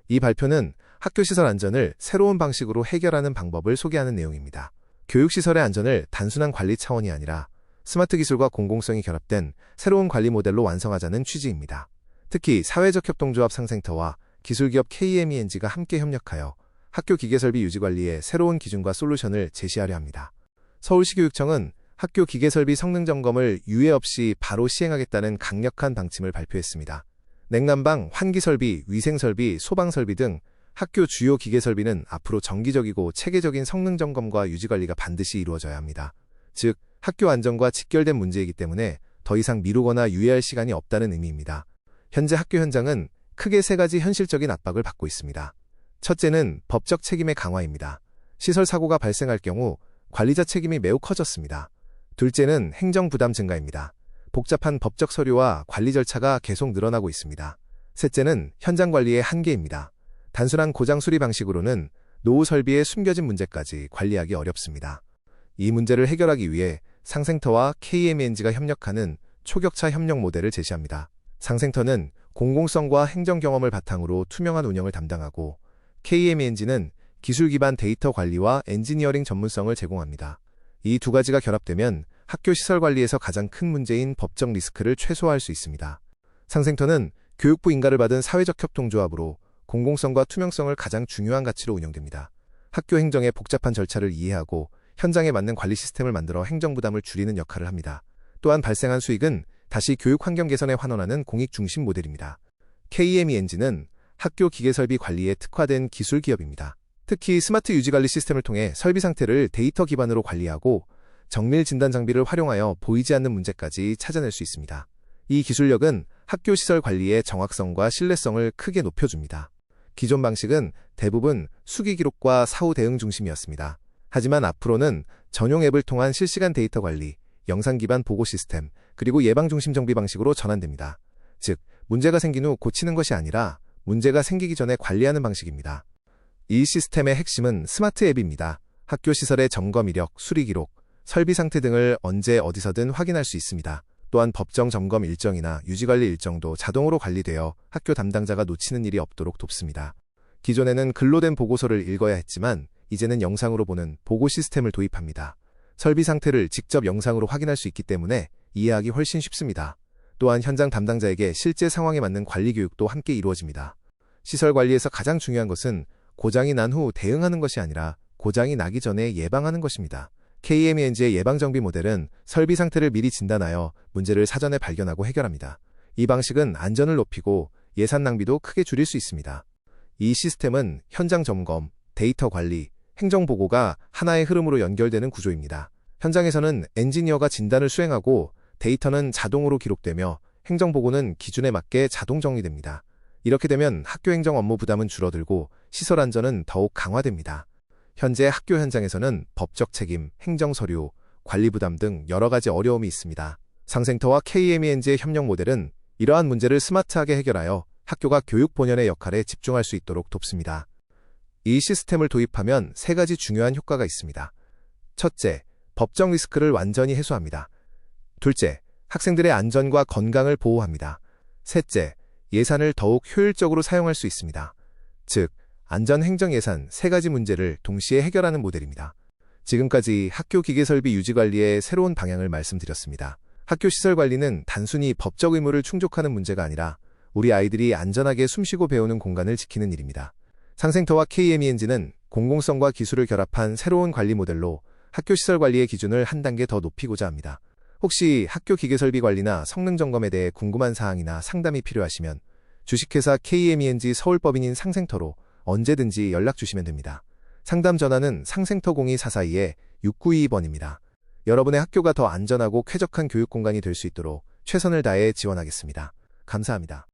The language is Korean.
이 발표는 학교시설 안전을 새로운 방식으로 해결하는 방법을 소개하는 내용입니다. 교육시설의 안전을 단순한 관리 차원이 아니라 스마트 기술과 공공성이 결합된 새로운 관리 모델로 완성하자는 취지입니다. 특히 사회적 협동조합 상생터와 기술기업 KMENG가 함께 협력하여 학교 기계설비 유지관리의 새로운 기준과 솔루션을 제시하려 합니다. 서울시 교육청은 학교 기계설비 성능 점검을 유예 없이 바로 시행하겠다는 강력한 방침을 발표했습니다. 냉난방, 환기설비, 위생설비, 소방설비 등 학교 주요 기계설비는 앞으로 정기적이고 체계적인 성능 점검과 유지관리가 반드시 이루어져야 합니다. 즉, 학교 안전과 직결된 문제이기 때문에 더 이상 미루거나 유예할 시간이 없다는 의미입니다. 현재 학교 현장은 크게 세 가지 현실적인 압박을 받고 있습니다. 첫째는 법적 책임의 강화입니다. 시설 사고가 발생할 경우 관리자 책임이 매우 커졌습니다. 둘째는 행정 부담 증가입니다. 복잡한 법적 서류와 관리 절차가 계속 늘어나고 있습니다. 셋째는 현장 관리의 한계입니다. 단순한 고장 수리 방식으로는 노후 설비의 숨겨진 문제까지 관리하기 어렵습니다. 이 문제를 해결하기 위해 상생터와 KMENG가 협력하는 초격차 협력 모델을 제시합니다. 상생터는 공공성과 행정 경험을 바탕으로 투명한 운영을 담당하고 KMENG는 기술 기반 데이터 관리와 엔지니어링 전문성을 제공합니다. 이 두 가지가 결합되면 학교 시설 관리에서 가장 큰 문제인 법적 리스크를 최소화할 수 있습니다. 상생터는 교육부 인가를 받은 사회적 협동조합으로 공공성과 투명성을 가장 중요한 가치로 운영됩니다. 학교 행정의 복잡한 절차를 이해하고 현장에 맞는 관리 시스템을 만들어 행정 부담을 줄이는 역할을 합니다. 또한 발생한 수익은 다시 교육 환경 개선에 환원하는 공익 중심 모델입니다. KMENG는 학교 기계설비 관리에 특화된 기술 기업입니다. 특히 스마트 유지관리 시스템을 통해 설비 상태를 데이터 기반으로 관리하고 정밀 진단 장비를 활용하여 보이지 않는 문제까지 찾아낼 수 있습니다. 이 기술력은 학교 시설 관리의 정확성과 신뢰성을 크게 높여줍니다. 기존 방식은 대부분 수기 기록과 사후 대응 중심이었습니다. 하지만 앞으로는 전용 앱을 통한 실시간 데이터 관리, 영상 기반 보고 시스템, 그리고 예방 중심 정비 방식으로 전환됩니다. 즉, 문제가 생긴 후 고치는 것이 아니라 문제가 생기기 전에 관리하는 방식입니다. 이 시스템의 핵심은 스마트 앱입니다. 학교 시설의 점검 이력, 수리 기록, 설비 상태 등을 언제 어디서든 확인할 수 있습니다. 또한 법정 점검 일정이나 유지관리 일정도 자동으로 관리되어 학교 담당자가 놓치는 일이 없도록 돕습니다. 기존에는 글로 된 보고서를 읽어야 했지만 이제는 영상으로 보는 보고 시스템을 도입합니다. 설비 상태를 직접 영상으로 확인할 수 있기 때문에 이해하기 훨씬 쉽습니다. 또한 현장 담당자에게 실제 상황에 맞는 관리 교육도 함께 이루어집니다. 시설 관리에서 가장 중요한 것은 고장이 난 후 대응하는 것이 아니라 고장이 나기 전에 예방하는 것입니다. KMENG의 예방정비 모델은 설비 상태를 미리 진단하여 문제를 사전에 발견하고 해결합니다. 이 방식은 안전을 높이고 예산 낭비도 크게 줄일 수 있습니다. 이 시스템은 현장 점검, 데이터 관리, 행정보고가 하나의 흐름으로 연결되는 구조입니다. 현장에서는 엔지니어가 진단을 수행하고 데이터는 자동으로 기록되며 행정보고는 기준에 맞게 자동 정리됩니다. 이렇게 되면 학교 행정 업무 부담은 줄어들고 시설 안전은 더욱 강화됩니다. 현재 학교 현장에서는 법적 책임, 행정 서류, 관리 부담 등 여러 가지 어려움이 있습니다. 상생터와 KMENG의 협력 모델은 이러한 문제를 스마트하게 해결하여 학교가 교육 본연의 역할에 집중할 수 있도록 돕습니다. 이 시스템을 도입하면 세 가지 중요한 효과가 있습니다. 첫째, 법적 리스크를 완전히 해소합니다. 둘째, 학생들의 안전과 건강을 보호합니다. 셋째, 예산을 더욱 효율적으로 사용할 수 있습니다. 즉, 안전 행정 예산 세 가지 문제를 동시에 해결하는 모델입니다. 지금까지 학교 기계설비 유지관리의 새로운 방향을 말씀드렸습니다. 학교 시설 관리는 단순히 법적 의무를 충족하는 문제가 아니라 우리 아이들이 안전하게 숨쉬고 배우는 공간을 지키는 일입니다. 상생터와 KMENG는 공공성과 기술을 결합한 새로운 관리 모델로 학교 시설 관리의 기준을 한 단계 더 높이고자 합니다. 혹시 학교 기계설비 관리나 성능 점검에 대해 궁금한 사항이나 상담이 필요하시면 주식회사 KMENG 서울법인인 상생터로 언제든지 연락 주시면 됩니다. 상담 전화는 상생터 02-442-6922번입니다. 여러분의 학교가 더 안전하고 쾌적한 교육 공간이 될 수 있도록 최선을 다해 지원하겠습니다. 감사합니다.